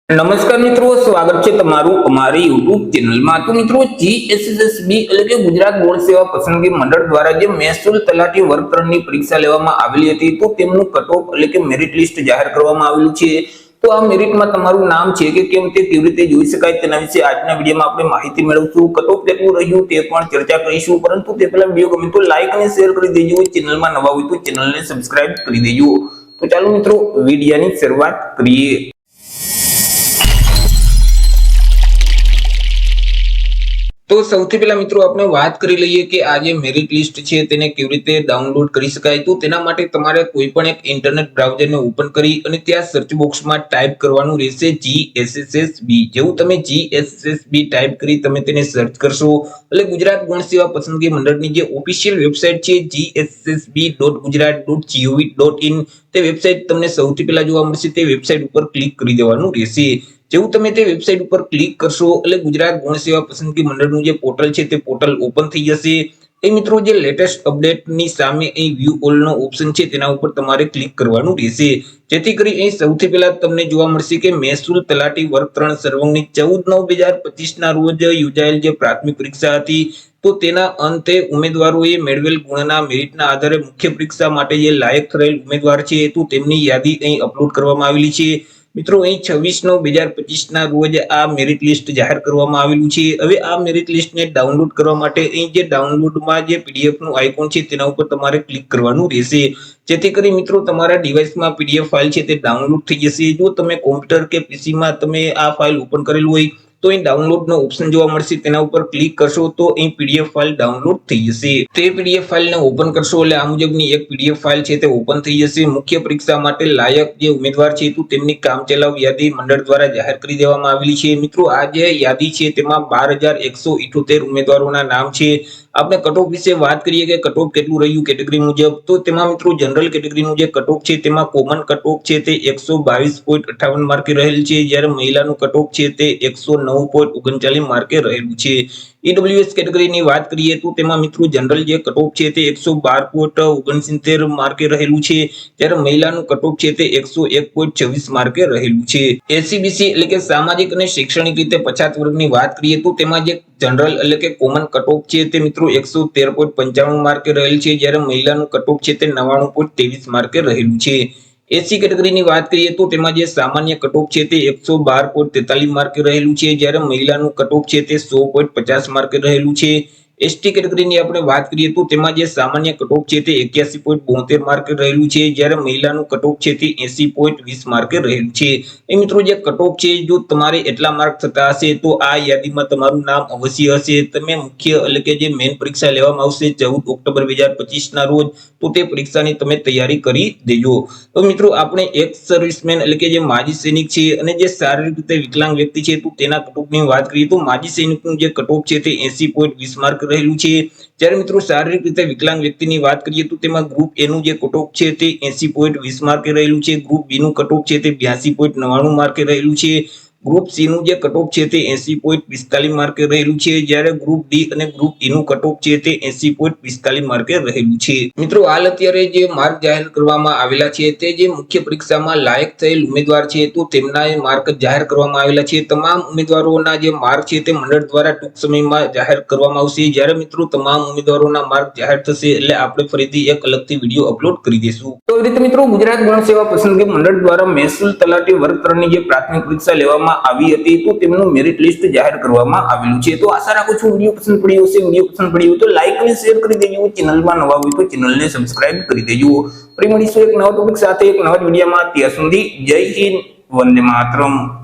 નમસ્કાર મિત્રો, સ્વાગત છે તમારું અમારી યુટ્યુબ ચેનલમાં। તો મિત્રો, જીએસએસબી એટલે કે ગુજરાત બોર્ડ સેવા પસંદગી મંડળ દ્વારા જે મહેસૂલ તલાટી વર્ગ 3 ની પરીક્ષા લેવામાં આવેલી હતી, તો તેમનું કટ ઓફ એટલે કે મેરિટ લિસ્ટ જાહેર કરવામાં આવેલું છે। તો આ મેરિટમાં તમારું નામ છે કે કેમ તે કેવી રીતે જોઈ શકાય તેના વિશે આજના વિડીયોમાં આપણે માહિતી મેળવશું। કટ ઓફ કેટલું રહ્યું તે પણ ચર્ચા કરીશું, પરંતુ તે પહેલા વિડીયો ગમે તો લાઈક અને શેર કરી દેજો। ચેનલમાં નવા હોય તો ચેનલને સબસ્ક્રાઇબ કરી દેજો। તો ચાલો મિત્રો, વિડીયોની શરૂઆત કરીએ। તો સૌથી પહેલા મિત્રો આપણે વાત કરી લઈએ કે આ જે મેરિટ લિસ્ટ છે તેને કેવી રીતે ડાઉનલોડ કરી શકાય। તો તેના માટે તમારે કોઈ પણ એક ઇન્ટરનેટ બ્રાઉઝરને ઓપન કરી અને ત્યાં સર્ચ બોક્સમાં ટાઈપ કરવાનું રહેશે જીએસએસબી। જેવું તમે જીએસએસબી ટાઈપ કરી તમે તેને સર્ચ કરશો એટલે ગુજરાત ગૌણ સેવા પસંદગી મંડળની જે ઓફિશિયલ વેબસાઇટ છે gssb.gujarat.gov.in તે વેબસાઇટ તમને સૌથી પહેલા જોવા મળશે। તે વેબસાઇટ ઉપર ક્લિક કરી દેવાનું રહેશે। જેવું તમે તે વેબસાઇટ ઉપર ક્લિક કરશો એટલે ગુજરાત ગૌણ સેવા પસંદગી મંડળનું જે પોર્ટલ છે તે પોર્ટલ ઓપન થઈ જશે। એ મિત્રો જે લેટેસ્ટ અપડેટની સામે અહીં વ્યૂ ઓલ નો ઓપ્શન છે તેના ઉપર તમારે ક્લિક કરવાનું રહેશે, જેથી કરી અહીં સૌથી પહેલા તમને જોવા મળશે કે મહેસૂલ તલાટી વર્ગ 3 સર્વંગની 14/9/2025 ના રોજ યોજાયેલ જે પ્રાથમિક પરીક્ષા હતી, તો તેના અંતે ઉમેદવારોએ મેળવેલ ગુણના મેરિટના આધારે મુખ્ય પરીક્ષા માટે જે લાયક થયેલ ઉમેદવાર છે તો તેમની યાદી અહીં અપલોડ કરવામાં આવેલી છે। મિત્રો અહીં 26/9/2025 ના રોજ આ મેરિટ લિસ્ટ જાહેર કરવામાં આવેલું છે। હવે આ મેરિટ લિસ્ટને ડાઉનલોડ કરવા માટે અહીં જે ડાઉનલોડમાં જે પીડીએફ નું આઇકોન છે તેના ઉપર તમારે ક્લિક કરવાનું રહેશે, જેથી કરી મિત્રો તમારા ડિવાઇસમાં પીડીએફ ફાઇલ છે તે ડાઉનલોડ થઈ જશે। જો તમે કોમ્પ્યુટર કે પીસીમાં તમે આ ફાઇલ ઓપન કરેલું હોય તો અહીં ડાઉનલોડ નો ઓપ્શન જોવા મળશે, તેના ઉપર ક્લિક કરશો તો અહીં પીડીએફ ફાઇલ ડાઉનલોડ થઈ જશે। તે પીડીએફ ફાઇલને ઓપન કરશો એટલે આ મુજબની એક પીડીએફ ફાઇલ છે તે ઓપન થઈ જશે। મુખ્ય પરીક્ષા માટે લાયક જે ઉમેદવાર છે તો તેમની કામચલાઉ યાદી મંડળ દ્વારા જાહેર કરી દેવામાં આવેલી છે। મિત્રો આ જે યાદી છે તેમાં 12,178 ઉમેદવારોના નામ છે। આપણે કટ ઓફ વિશે વાત કરીએ કે કટ ઓફ કેટલું રહ્યું કેટેગરી મુજબ, તો તેમાં મિત્રો જનરલ કેટેગરીનું જે કટ ઓફ છે તેમાં કોમન કટ ઓફ છે તે 122.58 માર્કે રહેલ છે, જ્યારે મહિલાનું કટ ઓફ છે તે 109.39 માર્કે રહેલું છે। ઈડબ્લ્યુએસ કેટેગરીની વાત કરીએ તો તેમાં મિત્રો જનરલ જે કટ ઓફ છે તે 112.69 માર્કે રહેલું છે, જ્યારે મહિલાનું કટ ઓફ છે તે 101.26 માર્કે રહેલું છે। એસસીબીસી એટલે કે સામાજિક અને શૈક્ષણિક રીતે પછાત વર્ગની વાત કરીએ તો તેમાં જે જનરલ એટલે કે કોમન કટ ઓફ છે તે મિત્રો 113.95 માર્કે રહેલ છે, જ્યારે મહિલાનું કટ ઓફ છે તે 99.23 માર્કે રહેલું છે। એસસી કેટેગરીની વાત કરીએ તો તેમાં જે સામાન્ય કટ ઓફ છે તે 112.43 માર્કે રહેલું છે, જ્યારે મહિલાનું કટ ઓફ છે તે 100.50 માર્કે રહેલું છે। એસટી કેટેગરીની આપણે વાત કરીએ તો તેમાં જે સામાન્ય કટ ઓફ છે તે 81.72 માર્કે રહેલું છે, જ્યારે મહિલાનું કટ ઓફ છે તે 80.20 માર્કે રહેલું છે। એ મિત્રો જે કટ ઓફ છે જો તમારે એટલા માર્ક થતા હશે તો આ યાદીમાં તમારું નામ અવશ્ય હશે। તમે મુખ્ય એટલે કે જે મેઇન પરીક્ષા લેવામાં આવશે 14 ઓક્ટોબર 2025 ના રોજ, તો તે પરીક્ષાની તમે તૈયારી કરી દેજો। તો મિત્રો આપણે એક્સ સર્વિસમેન એટલે કે જે માજી સૈનિક છે અને જે શારીરિક રીતે વિકલાંગ વ્યક્તિ છે તો તેના કટ ઓફની વાત કરીએ તો માજી સૈનિકનું જે કટ ઓફ છે તે 80.20 માર્ક રહેલું છે, જ્યારે મિત્રો શારીરિક રીતે વિકલાંગ વ્યક્તિની વાત કરીએ તો તેમાં ગ્રુપ એ નું જે કટ ઓફ છે તે 80.20 માર્કે રહેલું છે, ગ્રુપ બી નું કટ ઓફ છે તે 82.99 માર્કે રહેલું છે, ગ્રુપ સી નું જે કટ ઓફ છે તે 80.45 માર્કે રહેલું છે, જ્યારે ગ્રુપ ડી અને ગ્રુપ ઈ નું કટ ઓફ છે તે 80.45 માર્કે રહેલું છે। મિત્રો હાલ અત્યારે જે માર્ક જાહેર કરવામાં આવેલા છે તે જે મુખ્ય પરીક્ષામાં લાયક થયેલ ઉમેદવાર છે તો તેમના માર્ક જાહેર કરવામાં આવેલા છે। તમામ ઉમેદવારોના જે માર્ક છે તે મંડળ દ્વારા ટૂંક સમયમાં જાહેર કરવામાં આવશે। જ્યારે મિત્રો તમામ ઉમેદવારોના માર્ક જાહેર થશે એટલે આપણે ફરીથી એક અલગથી વિડીયો અપલોડ કરી દઈશું। તો એ રીતે મિત્રો ગુજરાત ગૌણ સેવા પસંદગી મંડળ દ્વારા મહેસૂલ તલાટી વર્ગ 3 ની જે પ્રાથમિક પરીક્ષા લેવામાં આવી હતી તો તેમનું મેરિટ લિસ્ટ જાહેર કરવામાં આવેલું છે। તો આશા રાખું છું વિડીયો પસંદ પડ્યો હશે। વિડીયો પસંદ પડ્યો તો લાઈક અને શેર કરી દેજો। ચેનલમાં નવા હોય તો ચેનલને સબસ્ક્રાઇબ કરી દેજો। ફરી મળીશું એક નવા ટોપિક સાથે એક નવા વિડીયોમાં। ત્યાં સુધી જય હિન્દ, વંદે માતરમ।